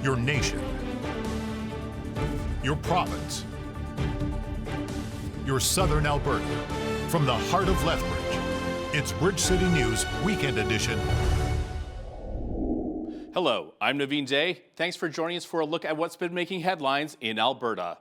your nation, your province, your southern Alberta. From the heart of Lethbridge, it's Bridge City News Weekend Edition. Hello, I'm Naveen Day. Thanks for joining us for a look at what's been making headlines in Alberta.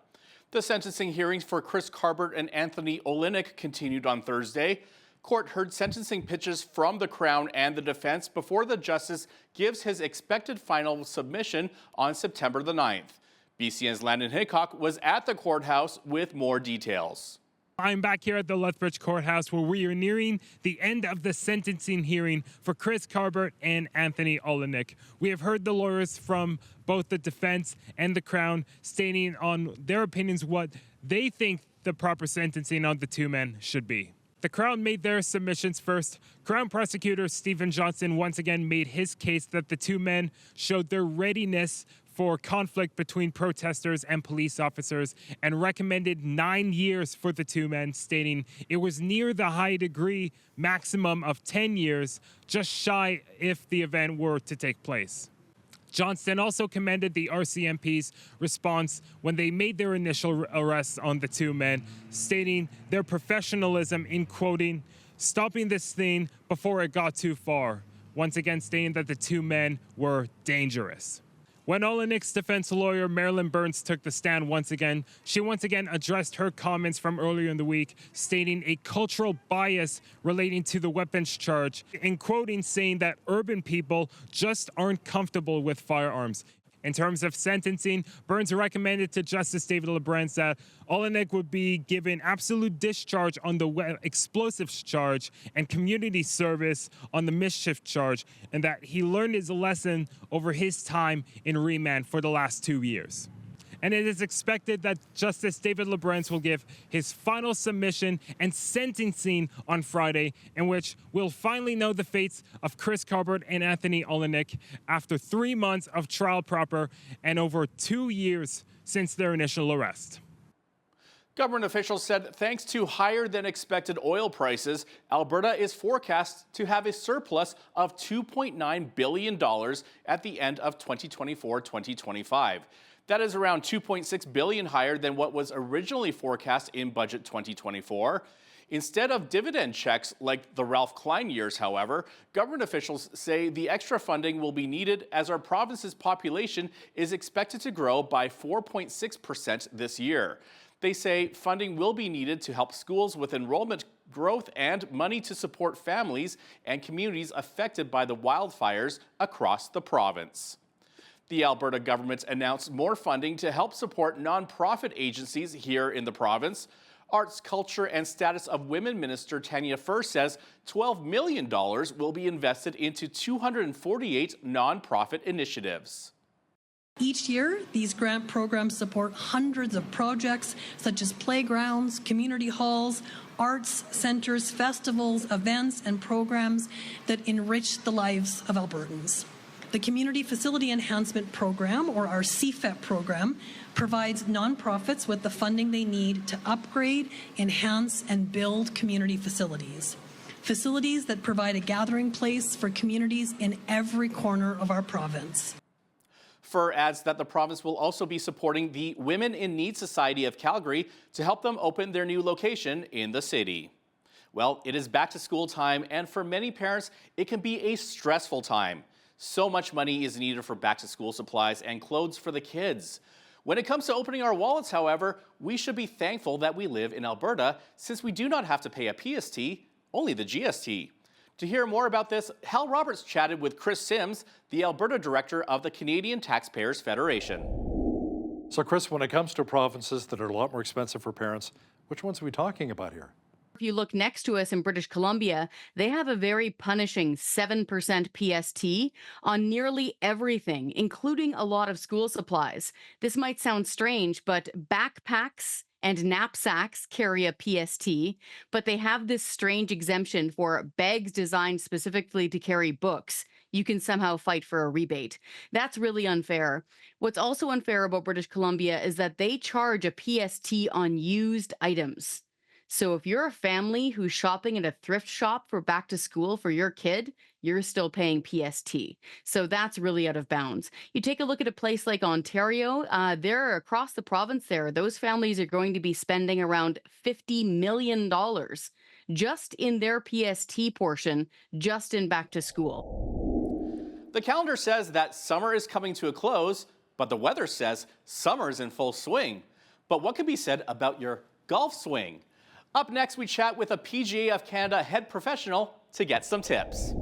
The sentencing hearings for Chris Carbert and Anthony Olenek continued on Thursday. Court heard sentencing pitches from the Crown and the defense before the justice gives his expected final submission on September the 9th. BCN's Landon Hickok was at the courthouse with more details. I'm back here at the Lethbridge courthouse where we are nearing the end of the sentencing hearing for Chris Carbert and Anthony Olenek. We have heard the lawyers from both the defense and the Crown stating on their opinions what they think the proper sentencing on the two men should be. The Crown made their submissions first. Crown prosecutor Stephen Johnson once again made his case that the two men showed their readiness for conflict between protesters and police officers and recommended 9 years for the two men, stating it was near the high degree maximum of 10 years, just shy if the event were to take place. Johnston also commended the RCMP's response when they made their initial arrests on the two men, stating their professionalism in, quoting, stopping this thing before it got too far, once again stating that the two men were dangerous. When Olenek's defense lawyer, Marilyn Burns, took the stand she once again addressed her comments from earlier in the week, stating a cultural bias relating to the weapons charge, and quoting saying that urban people just aren't comfortable with firearms. In terms of sentencing, Burns recommended to Justice David Lebrance that Olenek would be given absolute discharge on the explosives charge and community service on the mischief charge, and that he learned his lesson over his time in remand for the last 2 years. And it is expected that Justice David Lebrance will give his final submission and sentencing on Friday, in which we'll finally know the fates of Chris Carbert and Anthony Olenek after 3 months of trial proper and over 2 years since their initial arrest. Government officials said thanks to higher than expected oil prices, Alberta is forecast to have a surplus of $2.9 billion at the end of 2024-2025. That is around $2.6 billion higher than what was originally forecast in Budget 2024. Instead of dividend checks like the Ralph Klein years, however, government officials say the extra funding will be needed as our province's population is expected to grow by 4.6% this year. They say funding will be needed to help schools with enrollment growth and money to support families and communities affected by the wildfires across the province. The Alberta government announced more funding to help support nonprofit agencies here in the province. Arts, Culture and Status of Women Minister Tanya Furr says $12 million will be invested into 248 nonprofit initiatives. Each year, these grant programs support hundreds of projects such as playgrounds, community halls, arts centers, festivals, events, and programs that enrich the lives of Albertans. The Community Facility Enhancement Program, or our CFEP program, provides nonprofits with the funding they need to upgrade, enhance, and build community facilities. Facilities that provide a gathering place for communities in every corner of our province. Furr adds that the province will also be supporting the Women in Need Society of Calgary to help them open their new location in the city. Well, it is back to school time, and for many parents, it can be a stressful time. So much money is needed for back-to-school supplies and clothes for the kids. When it comes to opening our wallets, however, we should be thankful that we live in Alberta since we do not have to pay a PST, only the GST. To hear more about this, Hal Roberts chatted with Chris Sims, the Alberta director of the Canadian Taxpayers Federation. So Chris, when it comes to provinces that are a lot more expensive for parents, which ones are we talking about here? If you look next to us in British Columbia, they have a very punishing 7% PST on nearly everything, including a lot of school supplies. This might sound strange, but backpacks and knapsacks carry a PST, but they have this strange exemption for bags designed specifically to carry books. You can somehow fight for a rebate. That's really unfair. What's also unfair about British Columbia is that they charge a PST on used items. So if you're a family who's shopping at a thrift shop for back to school for your kid, you're still paying PST. So that's really out of bounds. You take a look at a place like Ontario, there across the province there, those families are going to be spending around $50 million just in their PST portion, just in back to school. The calendar says that summer is coming to a close, but the weather says summer's in full swing. But what can be said about your golf swing? Up next, we chat with a PGA of Canada head professional to get some tips.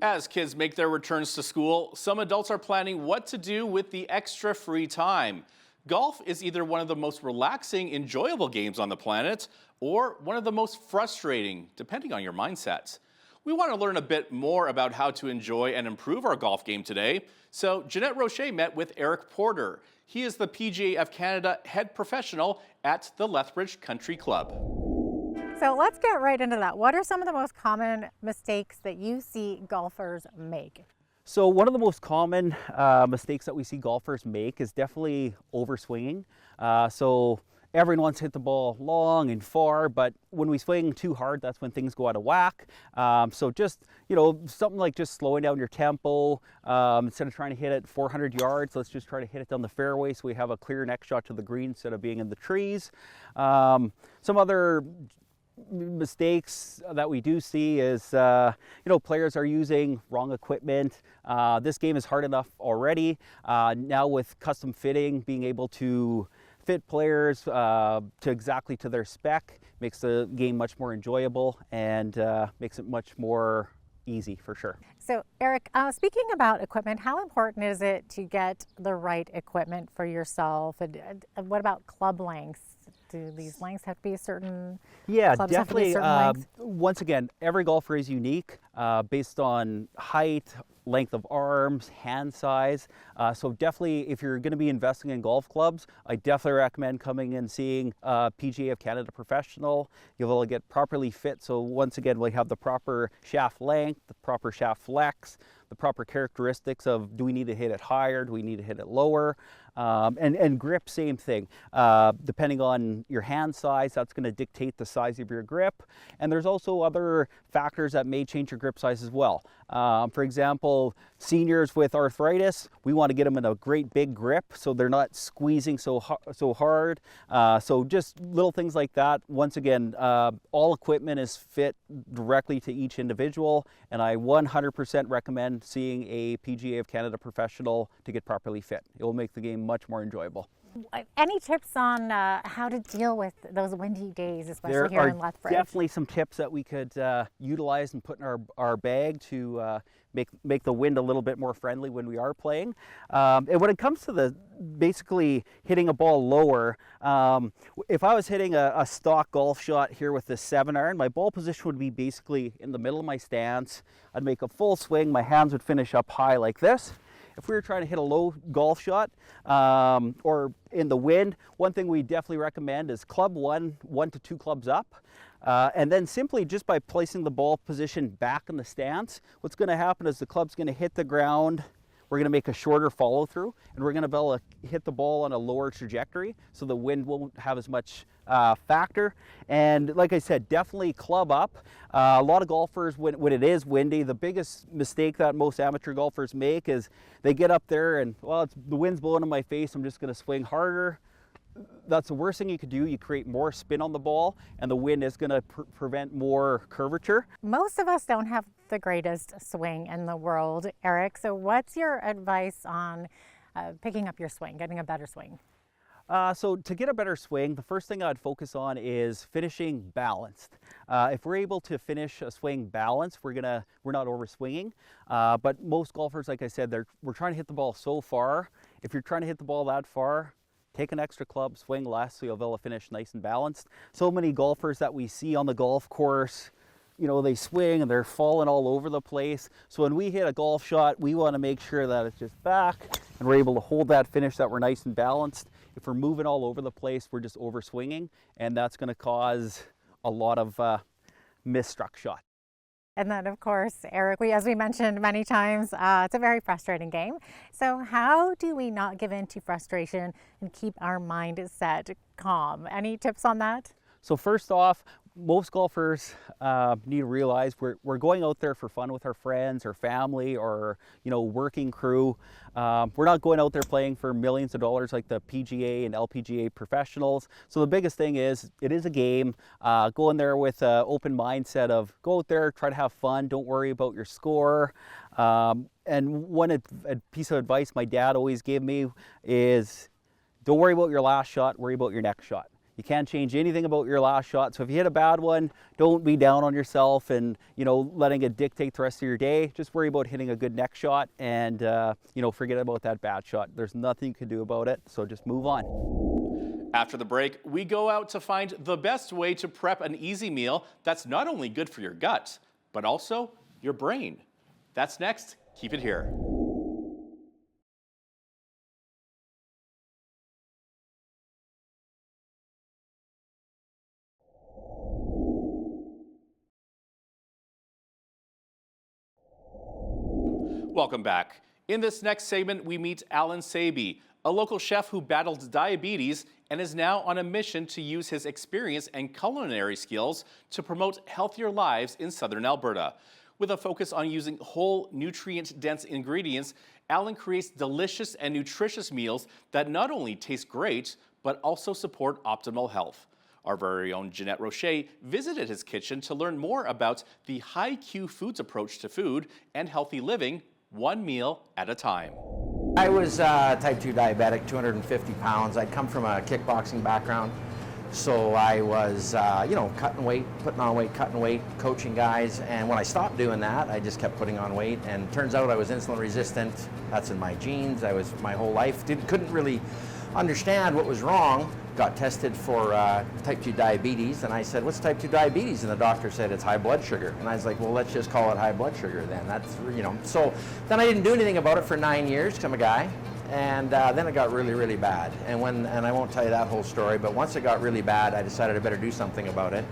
As kids make their returns to school, some adults are planning what to do with the extra free time. Golf is either one of the most relaxing, enjoyable games on the planet, or one of the most frustrating, depending on your mindset. We want to learn a bit more about how to enjoy and improve our golf game today. So Jeanette Rocher met with Eric Porter. He is the PGA of Canada head professional at the Lethbridge Country Club. So let's get right into that. What are some of the most common mistakes that you see golfers make? So one of the most common mistakes that we see golfers make is definitely overswinging. So everyone wants to hit the ball long and far, but when we swing too hard, that's when things go out of whack. So just, something like just slowing down your tempo. Instead of trying to hit it 400 yards, let's just try to hit it down the fairway so we have a clear next shot to the green instead of being in the trees. Some other mistakes that we do see is, players are using wrong equipment. This game is hard enough already. Now with custom fitting, being able to fit players exactly to their spec makes the game much more enjoyable and makes it much more easy for sure. So Eric, speaking about equipment, how important is it to get the right equipment for yourself? And what about club lengths? Do these lengths have to be a certain? Yeah, clubs have to be definitely. a certain length? Once again, every golfer is unique based on height, length of arms, hand size. So definitely, if you're going to be investing in golf clubs, I definitely recommend coming and seeing a PGA of Canada professional. You'll get properly fit. So once again, we have the proper shaft length, the proper shaft flex, the proper characteristics of, do we need to hit it higher, do we need to hit it lower? And grip, same thing. Depending on your hand size, that's going to dictate the size of your grip. And there's also other factors that may change your grip size as well. For example, seniors with arthritis, we want to get them in a great big grip so they're not squeezing so hard. So just little things like that. Once again, all equipment is fit directly to each individual, and I 100% recommend seeing a PGA of Canada professional to get properly fit. It will make the game much more enjoyable. Any tips on how to deal with those windy days, especially here in Lethbridge? There are definitely some tips that we could utilize and put in our bag to make the wind a little bit more friendly when we are playing. And when it comes to basically hitting a ball lower, if I was hitting a stock golf shot here with this 7-iron, my ball position would be basically in the middle of my stance. I'd make a full swing, my hands would finish up high like this. If we were trying to hit a low golf shot or in the wind, one thing we definitely recommend is club one to two clubs up. And then simply just by placing the ball position back in the stance, what's going to happen is the club's going to hit the ground. We're going to make a shorter follow through, and we're going to be able to hit the ball on a lower trajectory so the wind won't have as much factor. And like I said, definitely club up. A lot of golfers, when it is windy, the biggest mistake that most amateur golfers make is they get up there and, well, the wind's blowing in my face, I'm just going to swing harder. That's the worst thing you could do. You create more spin on the ball, and the wind is going to prevent more curvature. Most of us don't have the greatest swing in the world, Eric. So what's your advice on picking up your swing, getting a better swing? So to get a better swing, the first thing I'd focus on is finishing balanced. If we're able to finish a swing balanced, we're not over swinging. But most golfers, like I said, we're trying to hit the ball so far. If you're trying to hit the ball that far, take an extra club, swing less, so you'll be able to finish nice and balanced. So many golfers that we see on the golf course, they swing and they're falling all over the place. So when we hit a golf shot, we want to make sure that it's just back and we're able to hold that finish, that we're nice and balanced. If we're moving all over the place, we're just over swinging, and that's going to cause a lot of misstruck shots. And then, of course, Eric, as we mentioned many times, it's a very frustrating game. So how do we not give in to frustration and keep our mindset calm? Any tips on that? So first off, most golfers need to realize we're going out there for fun with our friends or family or, working crew. We're not going out there playing for millions of dollars like the PGA and LPGA professionals. So the biggest thing is it is a game. Go in there with an open mindset of go out there, try to have fun. Don't worry about your score. And one piece of advice my dad always gave me is don't worry about your last shot, worry about your next shot. You can't change anything about your last shot. So if you hit a bad one, don't be down on yourself and, letting it dictate the rest of your day. Just worry about hitting a good next shot and, forget about that bad shot. There's nothing you can do about it. So just move on. After the break, we go out to find the best way to prep an easy meal that's not only good for your gut, but also your brain. That's next. Keep it here. Welcome back. In this next segment, we meet Alan Saby, a local chef who battled diabetes and is now on a mission to use his experience and culinary skills to promote healthier lives in southern Alberta. With a focus on using whole, nutrient-dense ingredients, Alan creates delicious and nutritious meals that not only taste great, but also support optimal health. Our very own Jeanette Rocher visited his kitchen to learn more about the High Q Foods approach to food and healthy living, one meal at a time. I was type 2 diabetic, 250 pounds. I'd come from a kickboxing background. So I was, cutting weight, putting on weight, cutting weight, coaching guys. And when I stopped doing that, I just kept putting on weight. And it turns out I was insulin resistant. That's in my genes. I was my whole life. Couldn't really understand what was wrong. Got tested for type 2 diabetes, and I said, what's type 2 diabetes? And the doctor said, it's high blood sugar. And I was like, well, let's just call it high blood sugar then. That's, So then I didn't do anything about it for 9 years, because I'm a guy. And then it got really, really bad. And I won't tell you that whole story, but once it got really bad, I decided I better do something about it.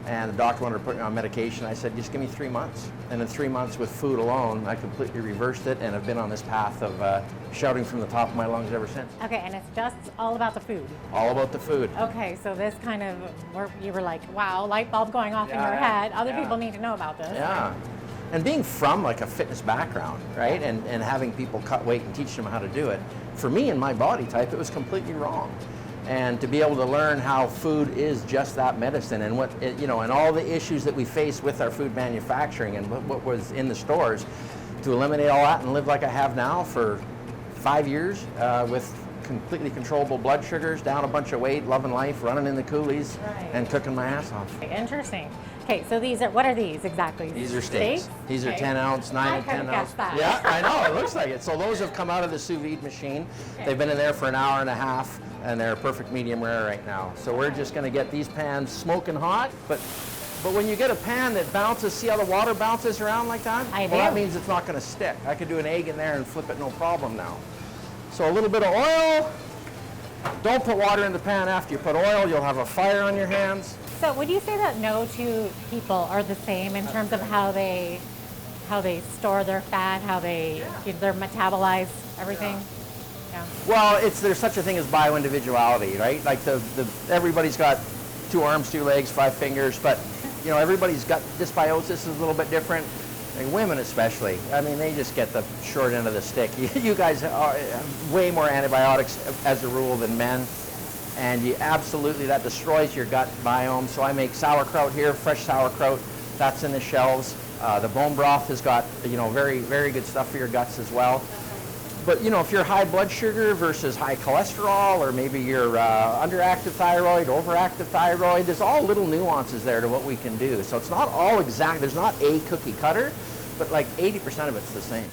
And the doctor wanted to put me on medication. I said, just give me 3 months. And in 3 months with food alone, I completely reversed it and have been on this path of shouting from the top of my lungs ever since. Okay, and it's just all about the food. All about the food. Okay, so this kind of, you were like, wow, light bulb going off in your head. Other people need to know about this. Yeah. Right? And being from like a fitness background, right? And having people cut weight and teach them how to do it, for me and my body type, it was completely wrong. And to be able to learn how food is just that medicine and what, and all the issues that we face with our food manufacturing and what was in the stores, to eliminate all that and live like I have now for 5 years with completely controllable blood sugars, down a bunch of weight, loving life, running in the coulees, and cooking my ass off. Interesting. Okay, so what are these exactly? These are steaks. These are 10 ounce, 9 and 10 ounce. That. Yeah, I know, it looks like it. So those have come out of the sous vide machine. Okay. They've been in there for an hour and a half, and they're perfect medium rare right now. So we're just gonna get these pans smoking hot, but when you get a pan that bounces, see how the water bounces around like that? I do. Well, that means it's not gonna stick. I could do an egg in there and flip it no problem now. So a little bit of oil. Don't put water in the pan after you put oil, you'll have a fire on your hands. So would you say that no two people are the same in terms of how they store their fat, how they metabolize everything? Yeah. Well, there's such a thing as bioindividuality, right? Like everybody's got 2 arms, 2 legs, 5 fingers, but everybody's got dysbiosis is a little bit different. Like women especially, I mean, they just get the short end of the stick. You guys are way more antibiotics as a rule than men. And that destroys your gut biome. So I make sauerkraut here, fresh sauerkraut. That's in the shelves. The bone broth has got, very, very good stuff for your guts as well. But, if you're high blood sugar versus high cholesterol, or maybe you're underactive thyroid, overactive thyroid, there's all little nuances there to what we can do. So it's not all exact. There's not a cookie cutter, but like 80% of it's the same.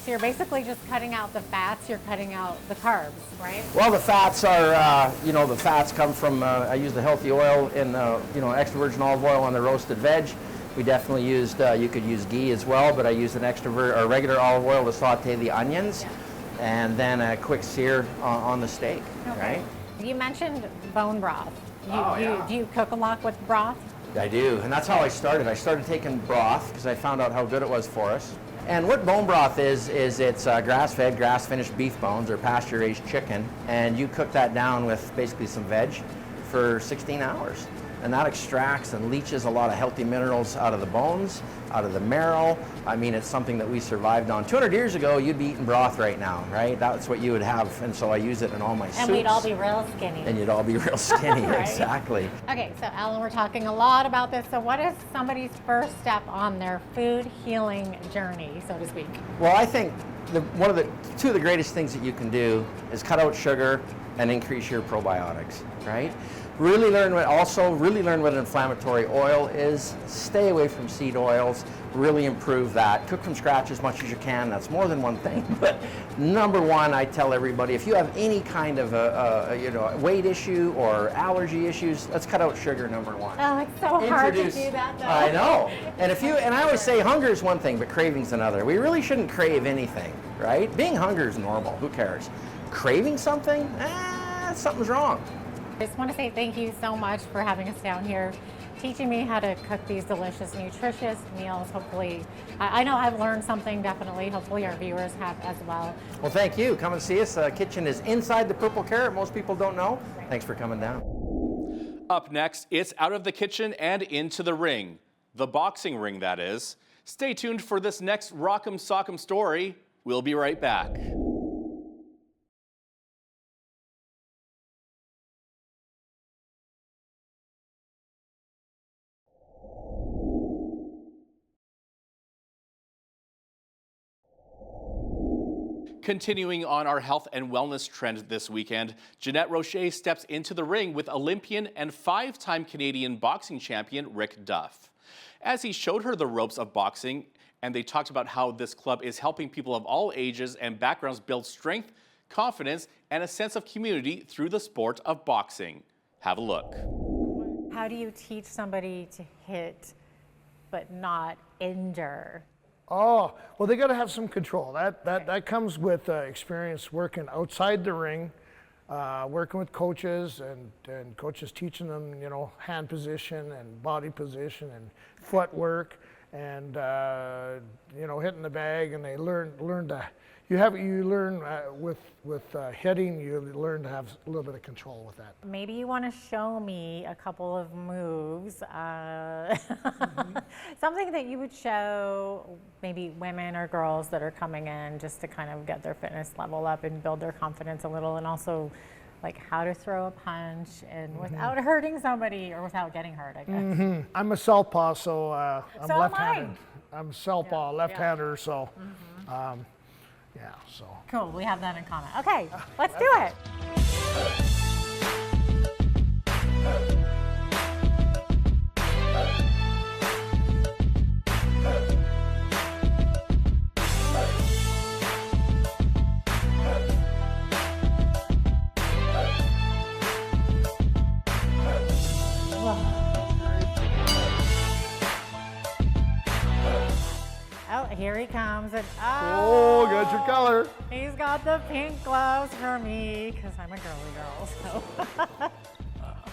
So you're basically just cutting out the fats, you're cutting out the carbs, right? Well, the fats are, the fats come from, I use the healthy oil in, extra virgin olive oil on the roasted veg. We definitely used, you could use ghee as well, but I used an regular olive oil to saute the onions, and then a quick sear on the steak, right? You mentioned bone broth. Do you cook a lot with broth? I do, and that's how I started. I started taking broth because I found out how good it was for us. And what bone broth is it's grass-fed, grass-finished beef bones or pasture-raised chicken, and you cook that down with basically some veg for 16 hours. And that extracts and leaches a lot of healthy minerals out of the bones, out of the marrow. I mean, it's something that we survived on. 200 years ago, you'd be eating broth right now, right? That's what you would have, and so I use it in all my soups. And we'd all be real skinny. And you'd all be real skinny, Right. Exactly. Okay, so Alan, we're talking a lot about this. So what is somebody's first step on their food healing journey, so to speak? Well, I think two of the greatest things that you can do is cut out sugar and increase your probiotics, right? Really learn what inflammatory oil is. Stay away from seed oils. Really improve that. Cook from scratch as much as you can. That's more than one thing. But number one, I tell everybody, if you have any kind of a weight issue or allergy issues, let's cut out sugar. Number one. Oh, it's so hard to do that, though. I know. And I always say hunger is one thing, but craving's another. We really shouldn't crave anything, right? Being hungry is normal. Who cares? Craving something? Something's wrong. I just want to say thank you so much for having us down here, teaching me how to cook these delicious, nutritious meals. Hopefully, I know I've learned something, definitely. Hopefully our viewers have as well. Well, thank you. Come and see us. The kitchen is inside the Purple Carrot. Most people don't know. Thanks for coming down. Up next, it's out of the kitchen and into the ring. The boxing ring, that is. Stay tuned for this next Rock'em Sock'em story. We'll be right back. Continuing on our health and wellness trend this weekend, Jeanette Rocher steps into the ring with Olympian and 5-time Canadian boxing champion Rick Duff. As he showed her the ropes of boxing, and they talked about how this club is helping people of all ages and backgrounds build strength, confidence, and a sense of community through the sport of boxing. Have a look. How do you teach somebody to hit but not injure? Oh, well, they got to have some control. That comes with experience working outside the ring, working with coaches and coaches teaching them, hand position and body position and footwork and hitting the bag, and they learn to. You learn with hitting. You learn to have a little bit of control with that. Maybe you want to show me a couple of moves, something that you would show maybe women or girls that are coming in just to kind of get their fitness level up and build their confidence a little, and also like how to throw a punch and without hurting somebody or without getting hurt, I guess. I'm a southpaw, so I'm So left-handed. am I'm southpaw, left-hander, so. Yeah, so. Cool, we have that in common. Okay, let's do it. Here he comes. And, Oh, got your color. He's got the pink gloves for me because I'm a girly girl. So.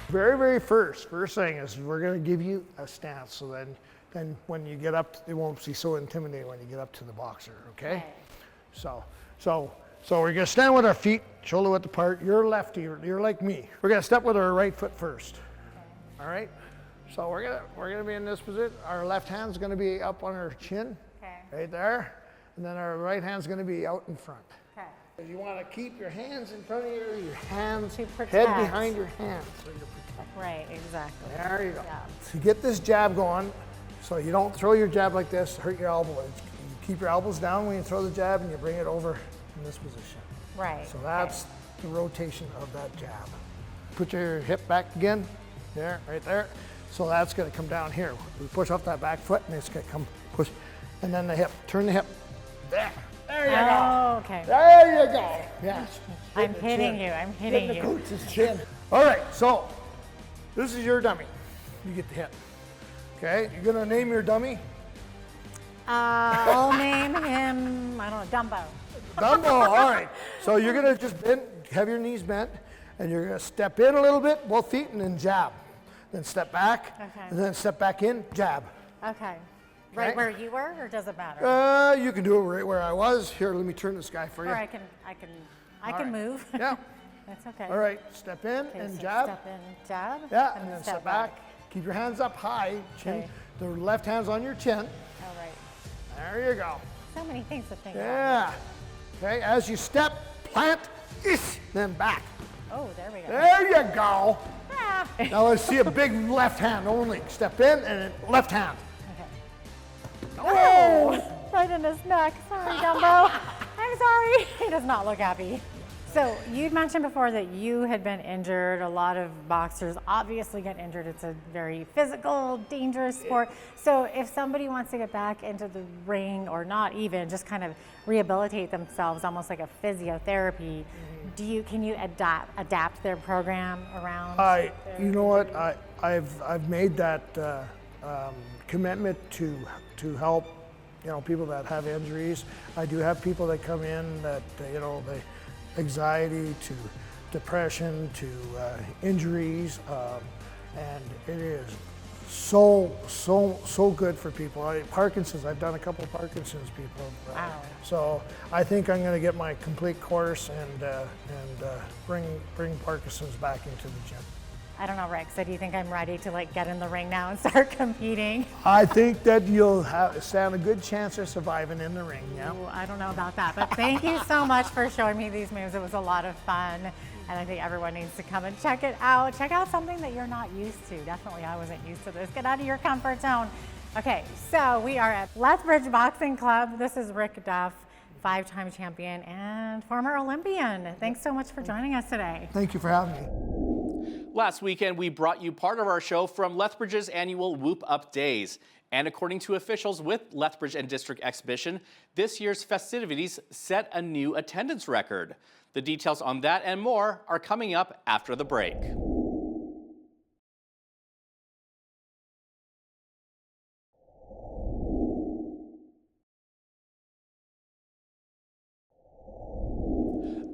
Very first thing is we're going to give you a stance, so then when you get up, it won't be so intimidating when you get up to the boxer, okay? So we're going to stand with our feet shoulder width apart. You're lefty, you're like me. We're going to step with our right foot first. All right? So we're going to be in this position. Our left hand's going to be up on our chin. Right there, and then our right hand's going to be out in front. Okay. You want to keep your hands in front of you, your hands, To protect. head behind your hands. So you're protected. Right, exactly. There you go. Yeah. So get this jab going, so you don't throw your jab like this, hurt your elbow. You keep your elbows down when you throw the jab, and you bring it over in this position. Right. So that's the rotation of that jab. Put your hip back again, there, right there. So that's going to come down here. We push off that back foot, and it's going to come push. And then the hip, turn the hip. There you go. Okay. There you go. Yes. I'm hitting you. I'm hitting Hit the you. Coutts' chin. All right, so this is your dummy. You get the hit. Okay, you're gonna name your dummy? I'll name him, I don't know, Dumbo. Dumbo, all right. So you're gonna just bend, have your knees bent, and you're gonna step in a little bit, both feet, and then jab. then step back, Okay. and then step back in, jab. Okay. Right Okay. where you were, or does it matter? You can do it right where I was. Here, let me turn this guy for you. Or I can right. move. Yeah. That's okay. All right, step in Okay, and so jab. Step in, jab. Yeah, and then step back. Keep your hands up high, chin. Okay. The left hand's on your chin. All right. There you go. So many things to think about. Yeah. Okay, as you step, plant, then back. Oh, there we go. There you go. Ah. Now let's see a big left hand only. Step in and then left hand. Oh! Right in his neck. Sorry, Dumbo. I'm sorry. He does not look happy. So you mentioned before that you had been injured. A lot of boxers obviously get injured. It's a very physical, dangerous sport. So if somebody wants to get back into the ring, or not even, just kind of rehabilitate themselves, almost like a physiotherapy, can you adapt their program around? You know what? I've made that commitment to help, people that have injuries. I do have people that come in that they anxiety to depression to injuries, and it is so good for people. Parkinson's, I've done a couple of Parkinson's people. Wow. So I think I'm going to get my complete course and bring Parkinson's back into the gym. I don't know, Rick. So do you think I'm ready to get in the ring now and start competing? I think that you'll stand a good chance of surviving in the ring. Yeah. Ooh, I don't know about that, but thank you so much for showing me these moves. It was a lot of fun, and I think everyone needs to come and check it out. Check out something that you're not used to. Definitely, I wasn't used to this. Get out of your comfort zone. Okay, so we are at Lethbridge Boxing Club. This is Rick Duff, 5-time champion and former Olympian. Thanks so much for joining us today. Thank you for having me. Last weekend, we brought you part of our show from Lethbridge's annual Whoop Up Days. And according to officials with Lethbridge and District Exhibition, this year's festivities set a new attendance record. The details on that and more are coming up after the break.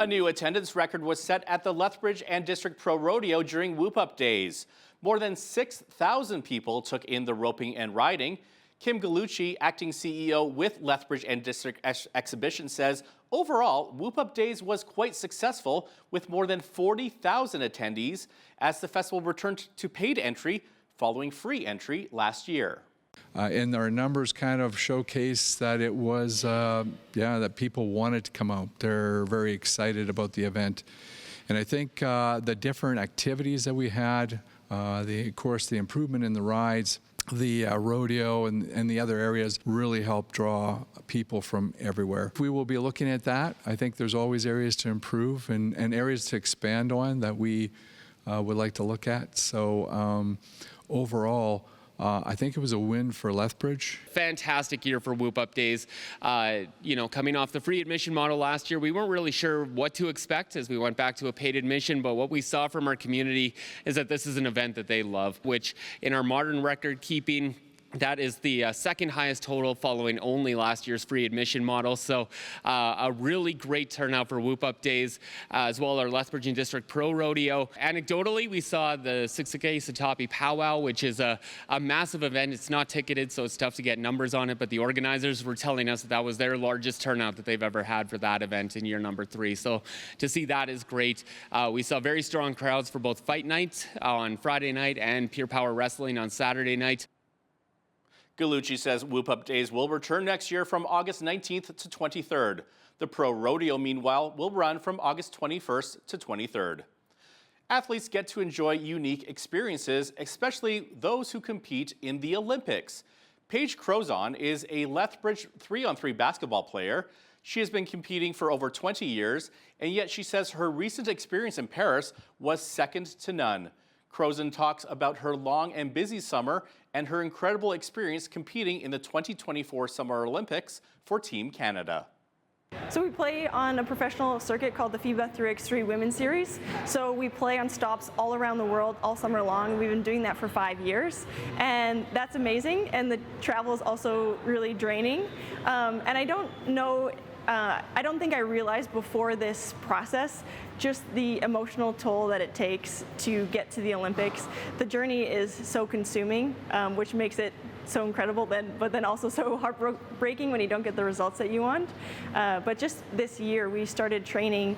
A new attendance record was set at the Lethbridge and District Pro Rodeo during Whoop Up Days. More than 6,000 people took in the roping and riding. Kim Gallucci, acting CEO with Lethbridge and District Exhibition, says overall, Whoop Up Days was quite successful with more than 40,000 attendees as the festival returned to paid entry following free entry last year. And our numbers kind of showcase that it was, that people wanted to come out. They're very excited about the event. And I think the different activities that we had, of course, the improvement in the rides, the rodeo and the other areas really helped draw people from everywhere. We will be looking at that. I think there's always areas to improve and areas to expand on that we would like to look at. So overall, I think it was a win for Lethbridge. Fantastic year for Whoop Up Days. Coming off the free admission model last year, we weren't really sure what to expect as we went back to a paid admission, but what we saw from our community is that this is an event that they love, which in our modern record keeping, that is the second highest total following only last year's free admission model. So a really great turnout for Whoop Up Days, as well as our Lethbridge and District Pro Rodeo. Anecdotally, we saw the Siksika Satapi Powwow, which is a massive event. It's not ticketed, so it's tough to get numbers on it, but the organizers were telling us that that was their largest turnout that they've ever had for that event in year number 3. So to see that is great. We saw very strong crowds for both Fight Night on Friday night and Pure Power Wrestling on Saturday night. Gallucci says Whoop Up Days will return next year from August 19th to 23rd. The Pro Rodeo, meanwhile, will run from August 21st to 23rd. Athletes get to enjoy unique experiences, especially those who compete in the Olympics. Paige Crozon is a Lethbridge 3-on-3 basketball player. She has been competing for over 20 years, and yet she says her recent experience in Paris was second to none. Crozon talks about her long and busy summer and her incredible experience competing in the 2024 Summer Olympics for Team Canada. So we play on a professional circuit called the FIBA 3x3 Women's Series. So we play on stops all around the world all summer long. We've been doing that for 5 years, and that's amazing. And the travel is also really draining. And I don't know I don't think I realized before this process just the emotional toll that it takes to get to the Olympics. The journey is so consuming, which makes it so incredible, but then also so heartbreaking when you don't get the results that you want. But just this year, we started training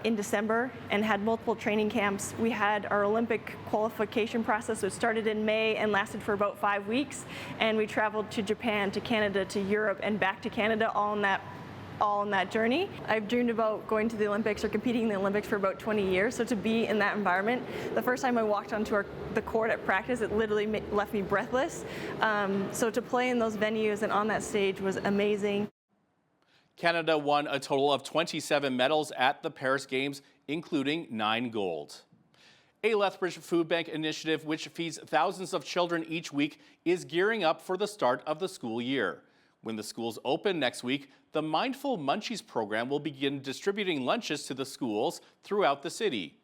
in December and had multiple training camps. We had our Olympic qualification process, which started in May and lasted for about 5 weeks. And we traveled to Japan, to Canada, to Europe, and back to Canada all in that journey. I've dreamed about going to the Olympics or competing in the Olympics for about 20 years, so to be in that environment, the first time I walked onto the court at practice, it literally left me breathless. So to play in those venues and on that stage was amazing. Canada won a total of 27 medals at the Paris Games, including 9 gold. A Lethbridge food bank initiative, which feeds thousands of children each week, is gearing up for the start of the school year. When the schools open next week, the Mindful Munchies program will begin distributing lunches to the schools throughout the city.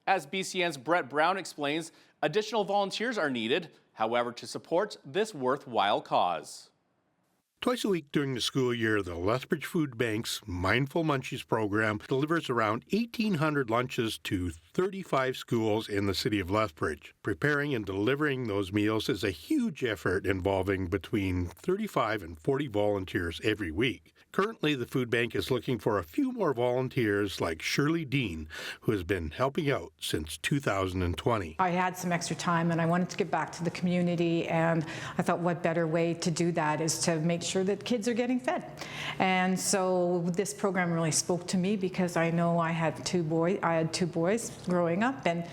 As BCN's Brett Brown explains, additional volunteers are needed, however, to support this worthwhile cause. Twice a week during the school year, the Lethbridge Food Bank's Mindful Munchies program delivers around 1,800 lunches to 35 schools in the city of Lethbridge. Preparing and delivering those meals is a huge effort involving between 35 and 40 volunteers every week. Currently, the food bank is looking for a few more volunteers like Shirley Dean, who has been helping out since 2020. I had some extra time and I wanted to give back to the community, and I thought what better way to do that is to make sure that kids are getting fed. And so this program really spoke to me because I know I had two boys growing up, and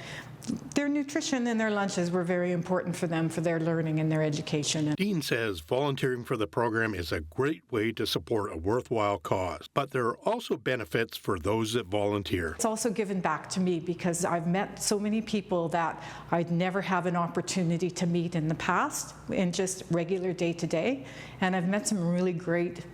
their nutrition and their lunches were very important for them, for their learning and their education. Dean says volunteering for the program is a great way to support a worthwhile cause, but there are also benefits for those that volunteer. It's also given back to me because I've met so many people that I'd never have an opportunity to meet in the past in just regular day-to-day, and I've met some really great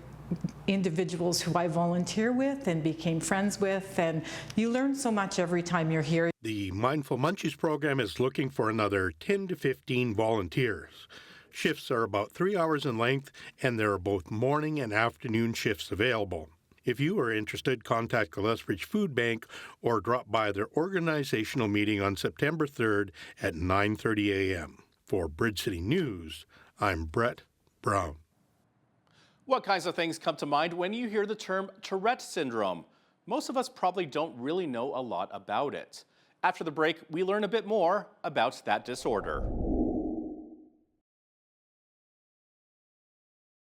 individuals who I volunteer with and became friends with, and you learn so much every time you're here. The Mindful Munchies program is looking for another 10 to 15 volunteers. Shifts are about 3 hours in length, and there are both morning and afternoon shifts available. If you are interested, contact the Lethbridge Food Bank or drop by their organizational meeting on September 3rd at 9:30 a.m. For Bridge City News, I'm Brett Brown. What kinds of things come to mind when you hear the term Tourette syndrome? Most of us probably don't really know a lot about it. After the break, we learn a bit more about that disorder.